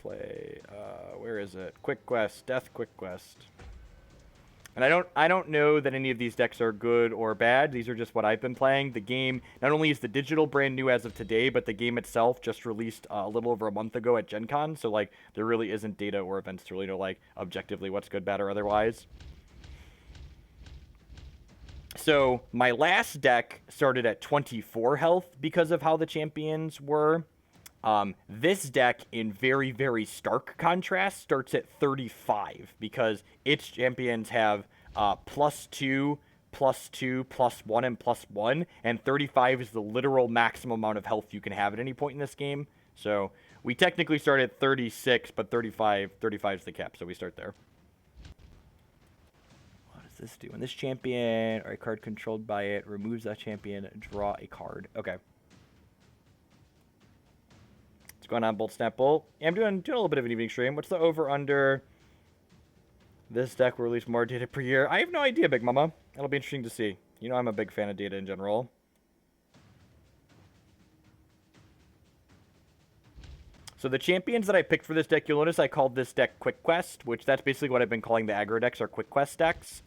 play. Where is it? Quick Quest, Death Quick Quest. And I don't know that any of these decks are good or bad. These are just what I've been playing. The game, not only is the digital brand new as of today, but the game itself just released a little over a month ago at Gen Con. So, like, there really isn't data or events to really know, like, objectively what's good, bad, or otherwise. So, my last deck started at 24 health because of how the champions were. This deck, in very, very stark contrast, starts at 35 because its champions have +2, +2, +1, and +1, and 35 is the literal maximum amount of health you can have at any point in this game. So we technically start at 36, but 35 is the cap, so we start there. What does this do? When this champion or a card controlled by it removes that champion, draw a card. Okay. What's going on, Bolt Snap Bolt? Yeah, I'm doing a little bit of an evening stream. What's the over-under? This deck will release more data per year. I have no idea, Big Mama. It'll be interesting to see. You know I'm a big fan of data in general. So the champions that I picked for this deck, you'll notice I called this deck Quick Quest, which that's basically what I've been calling the aggro decks, or Quick Quest decks.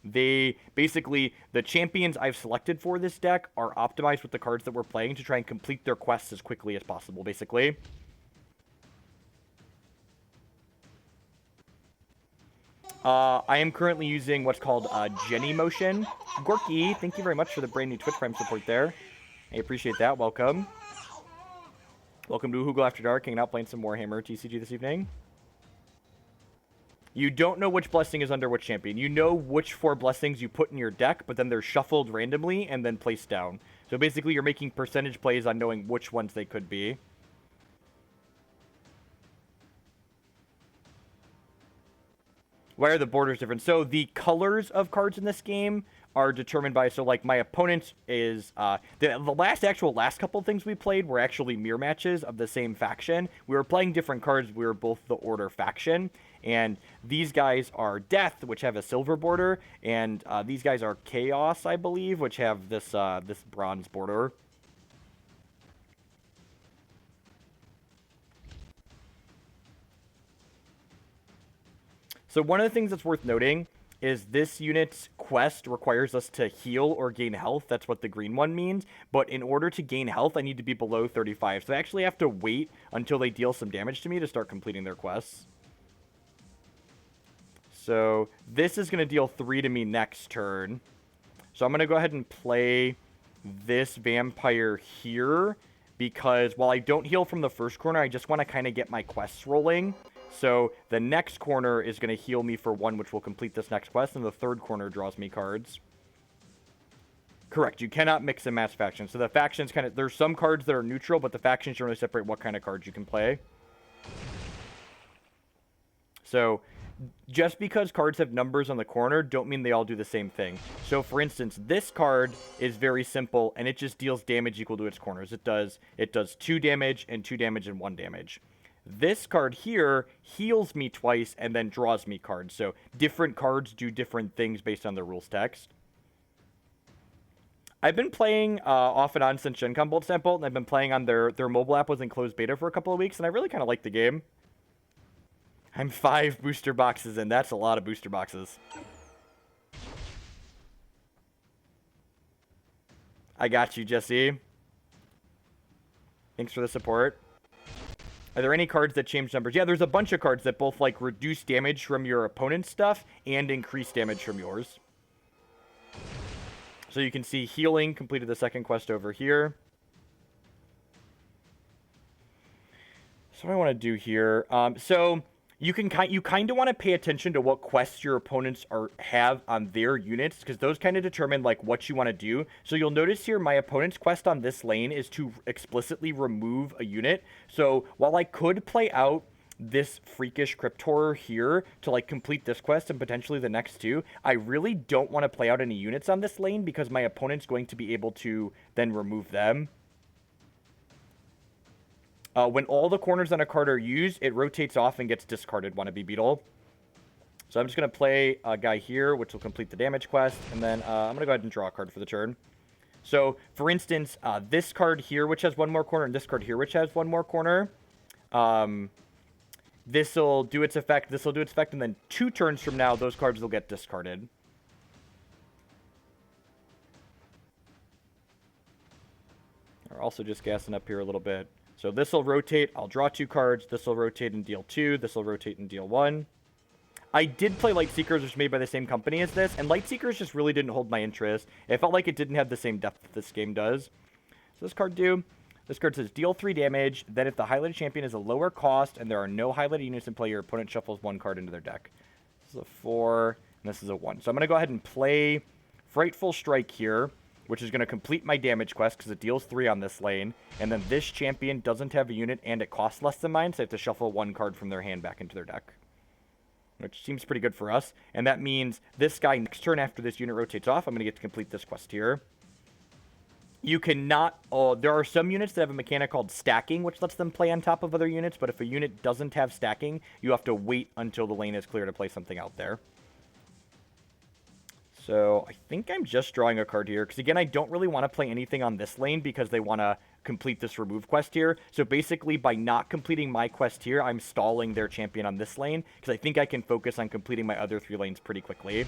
They basically, the champions I've selected for this deck are optimized with the cards that we're playing to try and complete their quests as quickly as possible, basically. I am currently using what's called Jenny Motion. Gorky, thank you very much for the brand new Twitch Prime support there. I appreciate that. Welcome. Welcome to Hoogle After Dark, hanging out playing some Warhammer TCG this evening. You don't know which blessing is under which champion. You know which 4 blessings you put in your deck, but then they're shuffled randomly and then placed down. So basically you're making percentage plays on knowing which ones they could be. Why are the borders different? So the colors of cards in this game are determined by, so like my opponent is, the last couple of things we played were actually mirror matches of the same faction. We were playing different cards. We were both the Order faction. And these guys are Death, which have a silver border. And these guys are Chaos, I believe, which have this, this bronze border. So one of the things that's worth noting is this unit's quest requires us to heal or gain health. That's what the green one means. But in order to gain health, I need to be below 35. So I actually have to wait until they deal some damage to me to start completing their quests. So this is going to deal 3 to me next turn. So I'm going to go ahead and play this vampire here, because while I don't heal from the first corner, I just want to kind of get my quests rolling. So the next corner is going to heal me for 1, which will complete this next quest, and the third corner draws me cards. Correct, you cannot mix and match factions. So the factions kind of, there's some cards that are neutral, but the factions generally separate what kind of cards you can play. So just because cards have numbers on the corner don't mean they all do the same thing. So for instance, this card is very simple, and it just deals damage equal to its corners. It does 2 damage and 2 damage and 1 damage. This card here heals me twice and then draws me cards. So different cards do different things based on the rules text. I've been playing off and on since Gen Con Bolt Sample, and I've been playing on their mobile app was in closed beta for a couple of weeks, and I really kind of like the game. I'm 5 booster boxes in. That's a lot of booster boxes. I got you, Jesse. Thanks for the support. Are there any cards that change numbers? Yeah, there's a bunch of cards that both, like, reduce damage from your opponent's stuff and increase damage from yours. So you can see healing completed the second quest over here. So what I want to do here, so you kind of want to pay attention to what quests your opponents have on their units, because those kind of determine like what you want to do. So you'll notice here my opponent's quest on this lane is to explicitly remove a unit. So while I could play out this freakish Cryptor here to like complete this quest and potentially the next 2, I really don't want to play out any units on this lane because my opponent's going to be able to then remove them. When all the corners on a card are used, it rotates off and gets discarded, Wannabe Beetle. So I'm just going to play a guy here, which will complete the damage quest, and then I'm going to go ahead and draw a card for the turn. So, for instance, this card here, which has 1 more corner, and this card here, which has 1 more corner, This will do its effect, this will do its effect, and then 2 turns from now, those cards will get discarded. We're also just gassing up here a little bit. So this will rotate, I'll draw 2 cards, this will rotate and deal 2, this will rotate and deal 1. I did play Lightseekers, which is made by the same company as this, and Lightseekers just really didn't hold my interest. It felt like it didn't have the same depth that this game does. So this card this card says deal 3 damage, then if the highlighted champion is a lower cost and there are no highlighted units in play, your opponent shuffles 1 card into their deck. This is a 4, and this is a 1. So I'm going to go ahead and play Frightful Strike here, which is going to complete my damage quest because it deals 3 on this lane. And then this champion doesn't have a unit and it costs less than mine, so I have to shuffle 1 card from their hand back into their deck, which seems pretty good for us. And that means this guy, next turn after this unit rotates off, I'm going to get to complete this quest here. You cannot... there are some units that have a mechanic called stacking, which lets them play on top of other units, but if a unit doesn't have stacking, you have to wait until the lane is clear to play something out there. So I think I'm just drawing a card here, because again, I don't really want to play anything on this lane because they want to complete this remove quest here. So basically, by not completing my quest here, I'm stalling their champion on this lane, because I think I can focus on completing my other 3 lanes pretty quickly.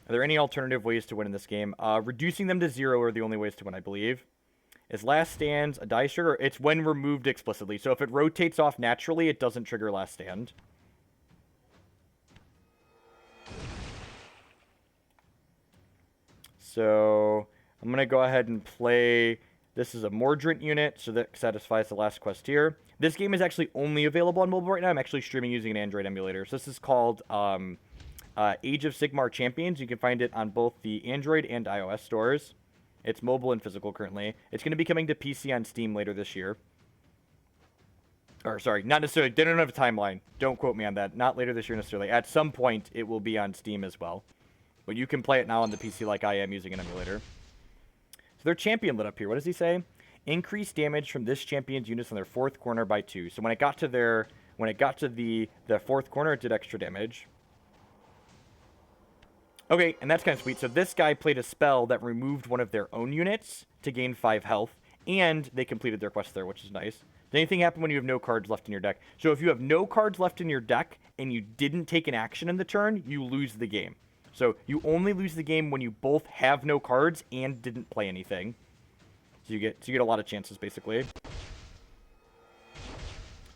Are there any alternative ways to win in this game? Reducing them to 0 are the only ways to win, I believe. Is Last Stands a dice trigger? It's when removed explicitly. So if it rotates off naturally, it doesn't trigger Last Stand. So I'm going to go ahead and play... This is a Mordant unit, so that satisfies the last quest here. This game is actually only available on mobile right now. I'm actually streaming using an Android emulator. So this is called... Age of Sigmar Champions. You can find it on both the Android and iOS stores. It's mobile and physical currently. It's going to be coming to PC on Steam later this year. Or, sorry, not necessarily. They don't have a timeline. Don't quote me on that. Not later this year necessarily. At some point, it will be on Steam as well. But you can play it now on the PC like I am using an emulator. So their champion lit up here. What does he say? Increase damage from this champion's units on their 4th corner by 2. So when it got to the 4th corner, it did extra damage. Okay, and that's kind of sweet. So this guy played a spell that removed one of their own units to gain 5 health, and they completed their quest there, which is nice. Does anything happen when you have no cards left in your deck? So if you have no cards left in your deck and you didn't take an action in the turn, you lose the game. So you only lose the game when you both have no cards and didn't play anything. So you get a lot of chances, basically.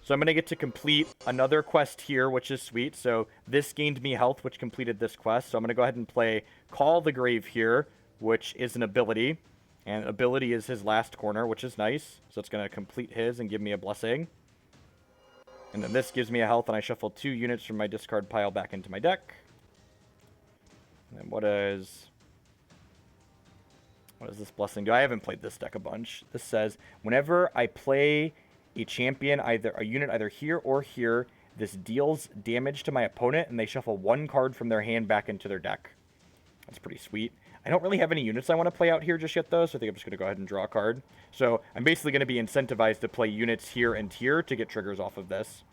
So I'm going to get to complete another quest here, which is sweet. So this gained me health, which completed this quest. So I'm going to go ahead and play Call the Grave here, which is an ability. And ability is his last corner, which is nice. So it's going to complete his and give me a blessing. And then this gives me a health, and I shuffle 2 units from my discard pile back into my deck. And then what does this blessing do? I haven't played this deck a bunch. This says, whenever I play... a champion, a unit either here or here, this deals damage to my opponent, and they shuffle 1 card from their hand back into their deck. That's pretty sweet. I don't really have any units I want to play out here just yet, though, so I think I'm just going to go ahead and draw a card. So I'm basically going to be incentivized to play units here and here to get triggers off of this.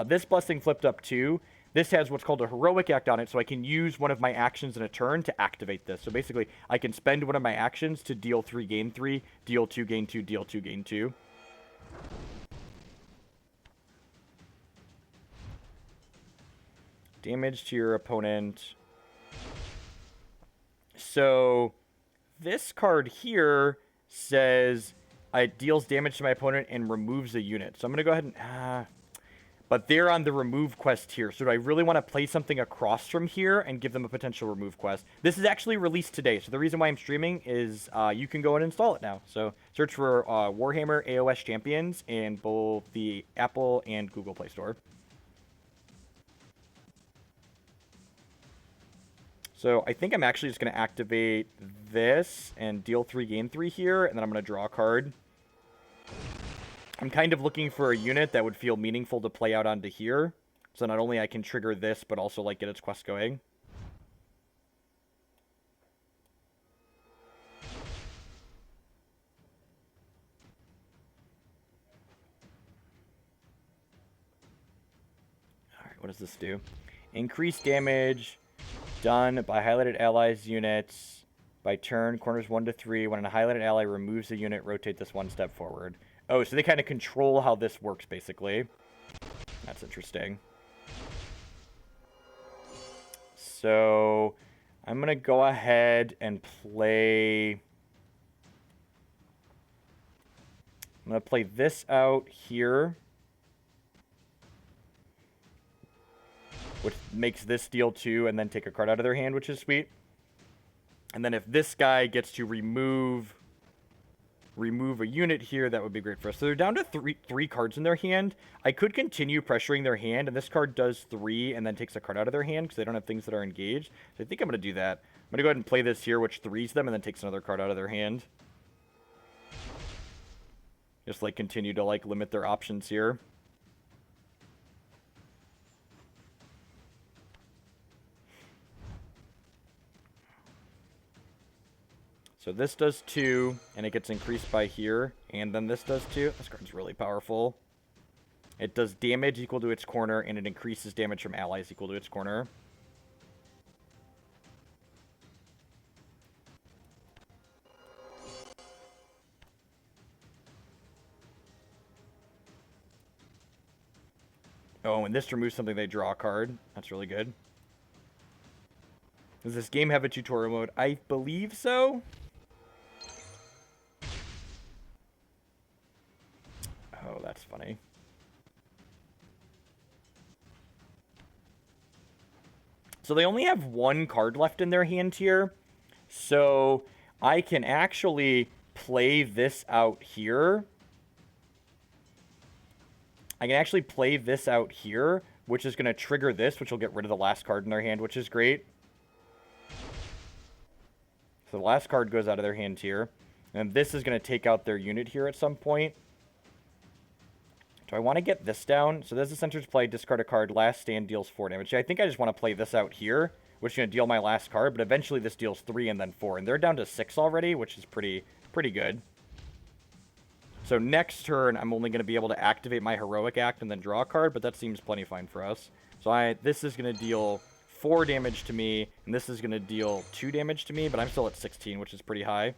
This blessing flipped up too. This has what's called a heroic act on it, so I can use one of my actions in a turn to activate this. So basically, I can spend one of my actions to deal 3, gain 3, deal 2, gain 2, deal 2, gain 2. Damage to your opponent. So this card here says it deals damage to my opponent and removes a unit. So I'm going to go ahead and... but they're on the remove quest here. So do I really want to play something across from here and give them a potential remove quest? This is actually released today. So the reason why I'm streaming is you can go and install it now. So search for Warhammer AOS Champions in both the Apple and Google Play Store. So I think I'm actually just going to activate this and deal 3, gain 3 here, and then I'm going to draw a card. I'm kind of looking for a unit that would feel meaningful to play out onto here. So not only I can trigger this, but also like get its quest going. Alright, what does this do? Increase damage... done by highlighted allies units by turn, corners 1 to 3. When a highlighted ally removes a unit, rotate this 1 step forward. Oh, so they kind of control how this works, basically. That's interesting. So I'm going to go ahead and play... I'm going to play this out here, which makes this deal 2 and then take a card out of their hand, which is sweet. And then if this guy gets to remove a unit here, that would be great for us. So they're down to three cards in their hand. I could continue pressuring their hand, and this card does 3 and then takes a card out of their hand because they don't have things that are engaged. So I think I'm going to do that. I'm going to go ahead and play this here, which 3s them and then takes another card out of their hand. Just, like, continue to, like, limit their options here. So this does 2, and it gets increased by here, and then this does 2. This card's really powerful. It does damage equal to its corner, and it increases damage from allies equal to its corner. Oh, and this removes something, they draw a card. That's really good. Does this game have a tutorial mode? I believe so. Oh, that's funny. So they only have 1 card left in their hand here. So I can actually play this out here. I can actually play this out here, which is going to trigger this, which will get rid of the last card in their hand, which is great. So the last card goes out of their hand here. And this is going to take out their unit here at some point. Do I want to get this down? So this is Center's play, discard a card, last stand deals 4 damage. I think I just want to play this out here, which is going to deal my last card, but eventually this deals 3 and then 4. And they're down to 6 already, which is pretty good. So next turn, I'm only going to be able to activate my Heroic Act and then draw a card, but that seems plenty fine for us. So this is going to deal 4 damage to me, and this is going to deal 2 damage to me, but I'm still at 16, which is pretty high.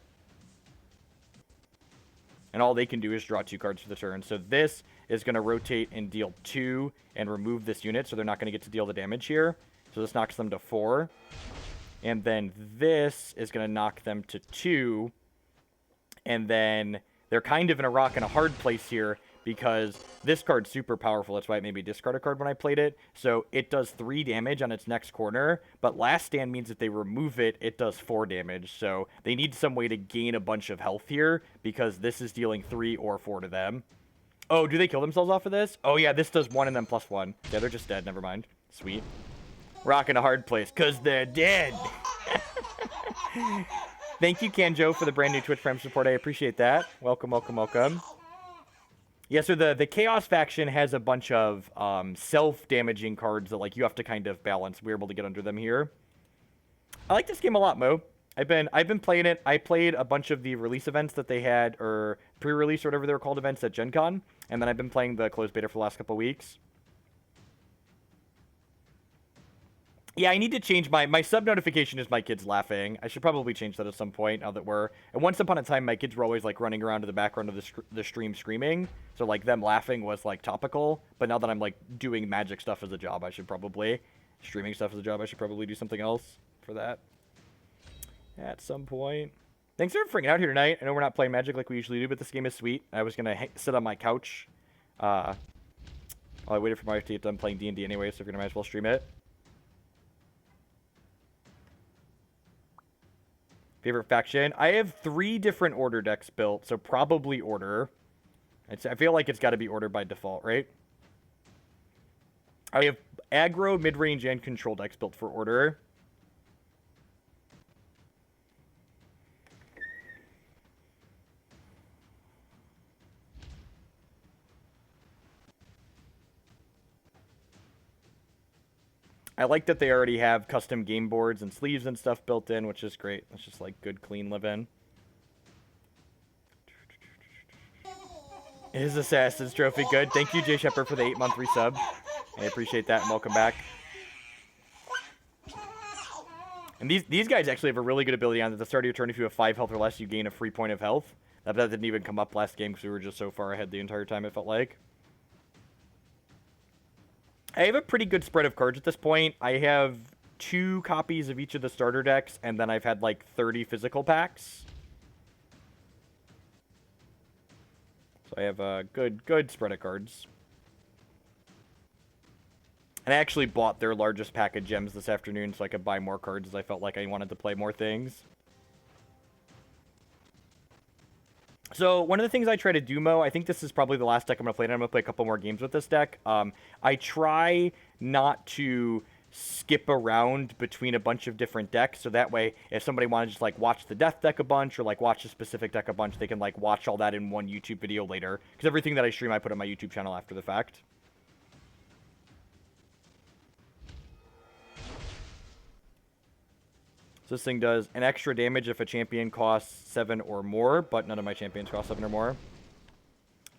And all they can do is draw 2 cards for the turn. So this is going to rotate and deal 2 and remove this unit, so they're not going to get to deal the damage here. So this knocks them to 4. And then this is going to knock them to 2. And then they're kind of in a rock and a hard place here because this card's super powerful. That's why it made me discard a card when I played it. So it does 3 damage on its next corner, but last stand means that they remove it, it does 4 damage. So they need some way to gain a bunch of health here because this is dealing 3 or 4 to them. Oh, do they kill themselves off of this? Oh yeah, this does 1 and then +1. Yeah, they're just dead. Never mind. Sweet. Rock in a hard place because they're dead. Thank you, Kanjo, for the brand new Twitch Prime support. I appreciate that. Welcome, welcome, welcome. Yeah, so the Chaos faction has a bunch of self-damaging cards that like you have to kind of balance. We're able to get under them here. I like this game a lot, Mo. I've been playing it. I played a bunch of the release events that they had, or pre-release or whatever they were called events at Gen Con, and then I've been playing the closed beta for the last couple weeks. Yeah, I need to change my sub notification is my kids laughing. I should probably change that at some point now that we're... And once upon a time, my kids were always, like, running around to the background of the stream screaming. So, like, them laughing was, like, topical. But now that I'm, like, doing magic stuff as a job, I should probably... Streaming stuff as a job, I should probably do something else for that. At some point. Thanks for freaking out here tonight. I know we're not playing Magic like we usually do, but this game is sweet. I was going to sit on my couch. While I waited for my wife to get done playing D&D anyway, so we're going to might as well stream it. Favorite faction? I have 3 different order decks built, so probably order. I feel like it's got to be order by default, right? I have aggro, mid-range, and control decks built for order. I like that they already have custom game boards and sleeves and stuff built in, which is great. It's just like good, clean live-in. Is Assassin's Trophy good? Thank you, Jay Shepard, for the 8-month resub. I appreciate that, and welcome back. And these guys actually have a really good ability on at the start of your turn. If you have 5 health or less, you gain a free point of health. That didn't even come up last game because we were just so far ahead the entire time, it felt like. I have a pretty good spread of cards at this point. I have 2 copies of each of the starter decks, and then I've had like 30 physical packs. So I have a good spread of cards. And I actually bought their largest pack of gems this afternoon so I could buy more cards as I felt like I wanted to play more things. So one of the things I try to do, Mo, I think this is probably the last deck I'm going to play, and I'm going to play a couple more games with this deck. I try not to skip around between a bunch of different decks, so that way if somebody wanted to just like watch the death deck a bunch or like watch a specific deck a bunch, they can like watch all that in one YouTube video later, because everything that I stream I put on my YouTube channel after the fact. So this thing does an extra damage if a champion costs 7 or more, but none of my champions cost 7 or more.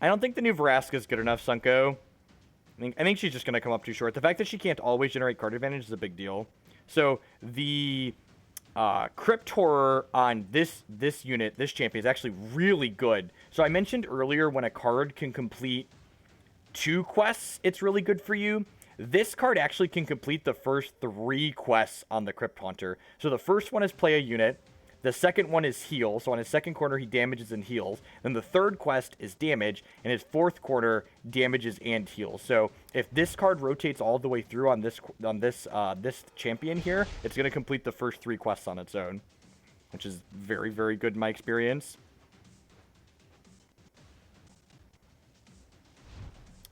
I don't think the new Vraska is good enough, Sunko. I think she's just going to come up too short. The fact that she can't always generate card advantage is a big deal. So the Crypt Horror on this unit, this champion, is actually really good. So I mentioned earlier when a card can complete 2 quests, it's really good for you. This card actually can complete the first 3 quests on the Crypt Haunter. So the first one is play a unit. The second one is heal. So on his second corner, he damages and heals. Then the third quest is damage. And his fourth corner damages and heals. So if this card rotates all the way through on this champion here, it's going to complete the first 3 quests on its own, which is very, very good in my experience.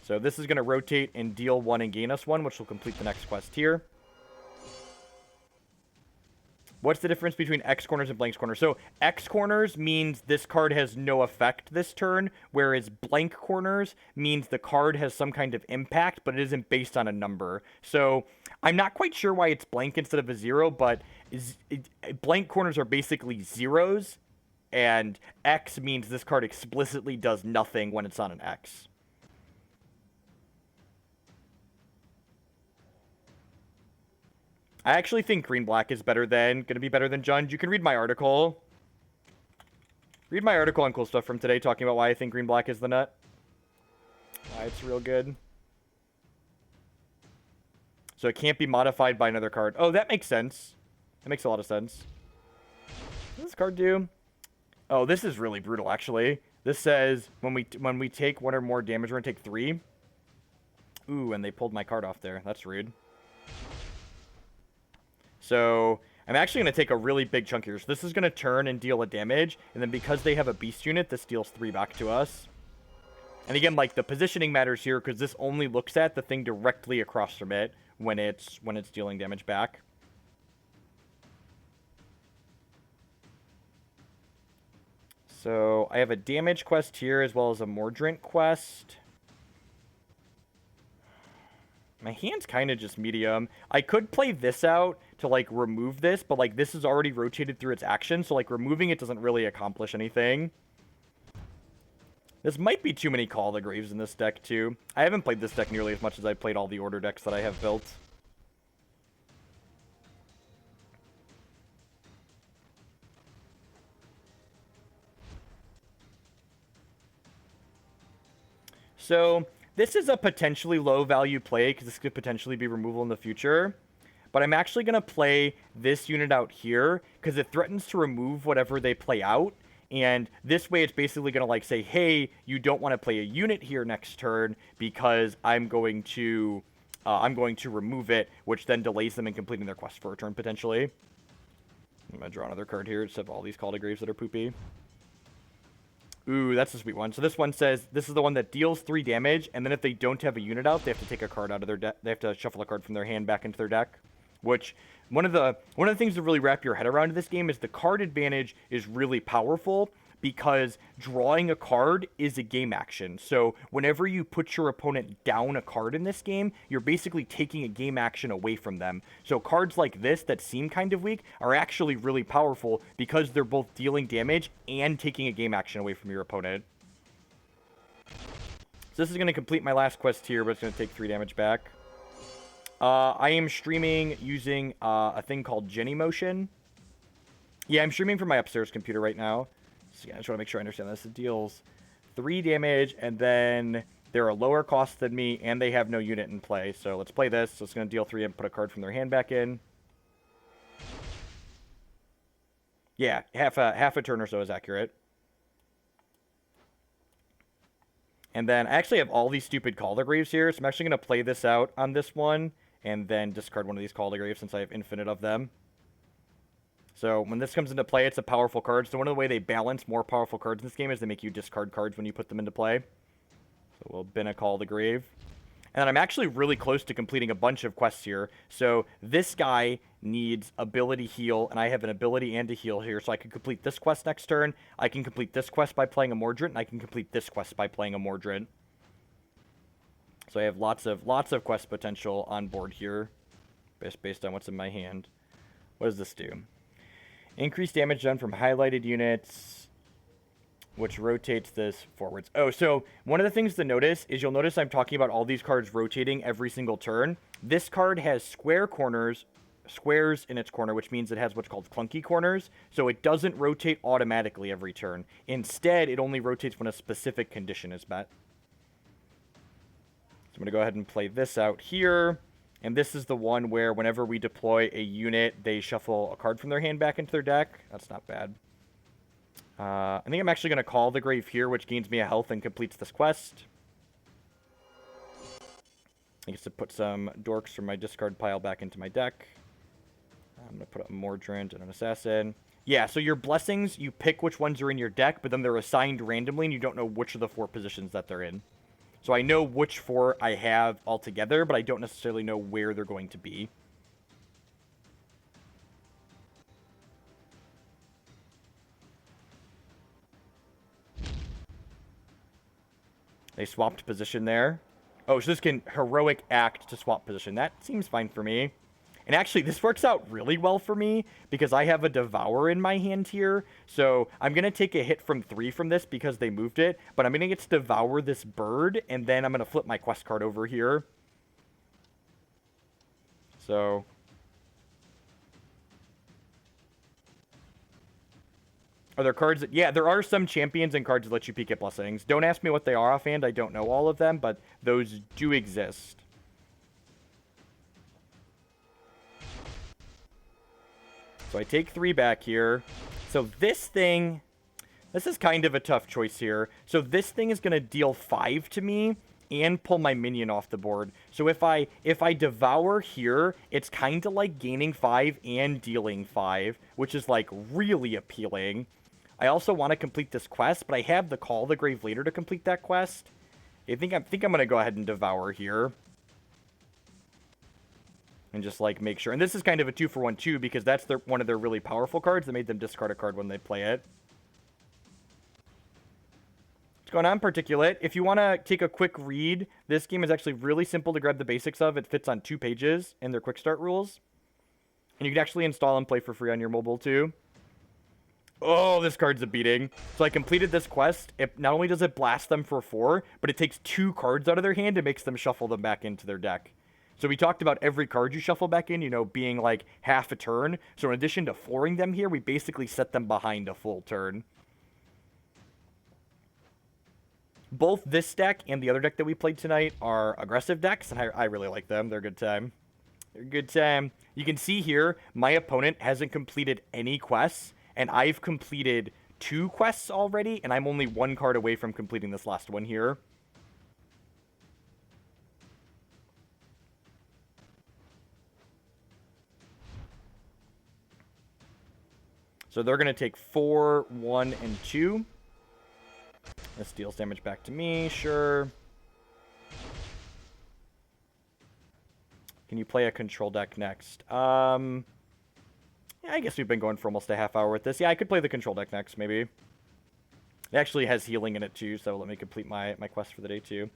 So this is going to rotate and deal 1 and gain us 1, which will complete the next quest here. What's the difference between X corners and blank corners? So X corners means this card has no effect this turn, whereas blank corners means the card has some kind of impact, but it isn't based on a number. So I'm not quite sure why it's blank instead of a 0, but blank corners are basically zeros, and X means this card explicitly does nothing when it's on an X. I actually think green-black is going to be better than Jund. You can read my article. Read my article on Cool Stuff from today talking about why I think green-black is the nut. Why it's real good. So it can't be modified by another card. Oh, that makes sense. That makes a lot of sense. What does this card do? Oh, this is really brutal, actually. This says when we take 1 or more damage, we're going to take 3. Ooh, and they pulled my card off there. That's rude. So I'm actually going to take a really big chunk here. So this is going to turn and deal a damage. And then because they have a beast unit, this deals 3 back to us. And again, like, the positioning matters here because this only looks at the thing directly across from it when it's dealing damage back. So I have a damage quest here as well as a Mordant quest. My hand's kind of just medium. I could play this out to, like, remove this, but, like, this is already rotated through its action, so, like, removing it doesn't really accomplish anything. This might be too many Call of the Graves in this deck, too. I haven't played this deck nearly as much as I played all the order decks that I have built. So this is a potentially low-value play because this could potentially be removal in the future. But I'm actually going to play this unit out here because it threatens to remove whatever they play out. And this way it's basically going to, like, say, hey, you don't want to play a unit here next turn because I'm going to remove it, which then delays them in completing their quest for a turn, potentially. I'm going to draw another card here instead of all these Call to Graves that are poopy. Ooh, that's a sweet one. So this one says, this is the one that deals 3 damage, and then if they don't have a unit out, they have to take a card out of their deck. They have to shuffle a card from their hand back into their deck. Which, one of the things to really wrap your head around in this game is the card advantage is really powerful because drawing a card is a game action. So whenever you put your opponent down a card in this game, you're basically taking a game action away from them. So cards like this that seem kind of weak are actually really powerful because they're both dealing damage and taking a game action away from your opponent. So this is going to complete my last quest here, but it's going to take 3 damage back. I am streaming using a thing called Genymotion. Yeah, I'm streaming from my upstairs computer right now. So again, I just want to make sure I understand this. It deals 3 damage, and then they're a lower cost than me, and they have no unit in play. So let's play this. So it's going to deal 3 and put a card from their hand back in. Yeah, half a turn or so is accurate. And then I actually have all these stupid Call to Graves here, so I'm actually going to play this out on this one, and then discard one of these Call to Graves since I have infinite of them. So when this comes into play, it's a powerful card. So one of the way they balance more powerful cards in this game is they make you discard cards when you put them into play. So we'll bin a Call to Grave. And I'm actually really close to completing a bunch of quests here. So this guy needs ability heal, and I have an ability and a heal here. So I can complete this quest next turn. I can complete this quest by playing a Mordant, and I can complete this quest by playing a Mordant. So I have lots of quest potential on board here, based on what's in my hand. What does this do? Increase damage done from highlighted units, which rotates this forwards. Oh, so one of the things to notice is you'll notice I'm talking about all these cards rotating every single turn. This card has squares in its corner, which means it has what's called clunky corners. So it doesn't rotate automatically every turn. Instead, it only rotates when a specific condition is met. So I'm going to go ahead and play this out here. And this is the one where whenever we deploy a unit, they shuffle a card from their hand back into their deck. That's not bad. I think I'm actually going to call the Grave here, which gains me a health and completes this quest. I guess to put some dorks from my discard pile back into my deck. I'm going to put up a Mordant and an Assassin. Yeah, so your blessings, you pick which ones are in your deck, but then they're assigned randomly, and you don't know which of the 4 positions that they're in. So I know which 4 I have altogether, but I don't necessarily know where they're going to be. They swapped position there. Oh, so this can heroic act to swap position. That seems fine for me. And actually, this works out really well for me because I have a Devour in my hand here. So I'm going to take a hit from 3 from this because they moved it. But I'm going to get to Devour this bird, and then I'm going to flip my quest card over here. So are there cards that... Yeah, there are some champions and cards that let you peek at blessings. Don't ask me what they are offhand. I don't know all of them, but those do exist. So I take 3 back here. So this thing, this is kind of a tough choice here. So this thing is going to deal 5 to me and pull my minion off the board. So if I Devour here, it's kind of like gaining 5 and dealing 5, which is like really appealing. I also want to complete this quest, but I have the Call the Grave later to complete that quest. I think I'm going to go ahead and Devour here. And just, like, make sure. And this is kind of a 2-for-1 too, because that's one of their really powerful cards that made them discard a card when they play it. What's going on, Particulate? If you want to take a quick read, this game is actually really simple to grab the basics of. It fits on 2 pages in their quick start rules. And you can actually install and play for free on your mobile too. Oh, this card's a beating. So I completed this quest. Not only does it blast them for 4, but it takes 2 cards out of their hand and makes them shuffle them back into their deck. So we talked about every card you shuffle back in, you know, being like half a turn. So in addition to flooring them here, we basically set them behind a full turn. Both this deck and the other deck that we played tonight are aggressive decks, and I really like them. They're a good time. They're a good time. You can see here, my opponent hasn't completed any quests, and I've completed 2 quests already, and I'm only 1 card away from completing this last one here. So they're going to take 4, 1, and 2. This deals damage back to me, sure. Can you play a control deck next? Yeah, I guess we've been going for almost a half hour with this. Yeah, I could play the control deck next, maybe. It actually has healing in it too, so let me complete my quest for the day too.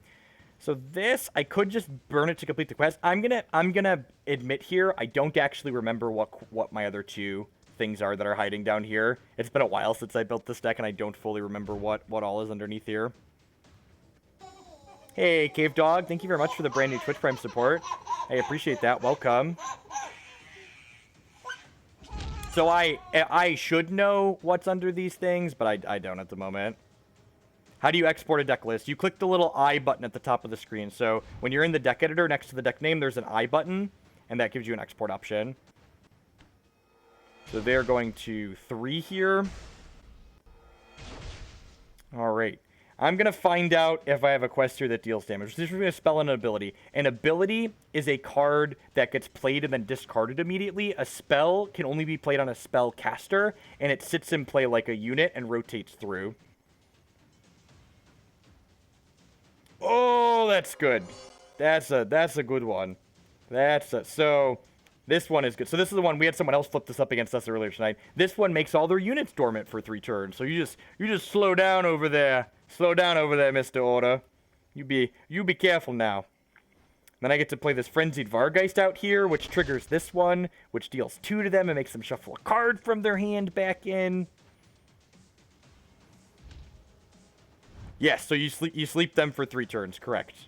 So this, I could just burn it to complete the quest. I'm gonna admit here, I don't actually remember what my other 2 things are that are hiding down here. It's been a while since I built this deck, and I don't fully remember what all is underneath here. Hey, Cave Dog, thank you very much for the brand new Twitch Prime support. I appreciate that. Welcome. So I should know what's under these things, but I don't at the moment. How do you export a deck list? You click the little I button at the top of the screen. So when you're in the deck editor, next to the deck name, there's an I button, and that gives you an export option. So they're going to 3 here. All right. I'm going to find out if I have a quest here that deals damage. This is going to spell an ability. An ability is a card that gets played and then discarded immediately. A spell can only be played on a spell caster, and it sits in play like a unit and rotates through. Oh, that's good. That's a good one. So this one is good. So this is the one we had someone else flip this up against us earlier tonight. This one makes all their units dormant for 3 turns. So you just slow down over there. Slow down over there, Mr. Order. You be careful now. Then I get to play this Frenzied Vargeist out here, which triggers this one, which deals 2 to them and makes them shuffle a card from their hand back in. Yes, so you sleep them for 3 turns, correct.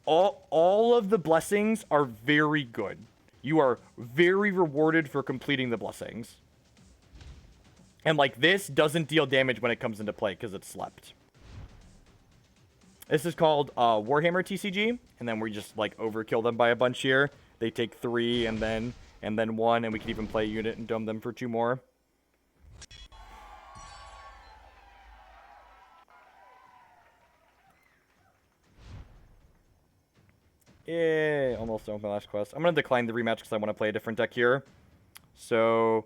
All of the blessings are very good. You are very rewarded for completing the blessings. And like this doesn't deal damage when it comes into play because it's slept. This is called Warhammer TCG, and then we just like overkill them by a bunch here. They take 3 and then 1, and we can even play a unit and dome them for 2 more. Yeah, almost done with my last quest. I'm going to decline the rematch because I want to play a different deck here. So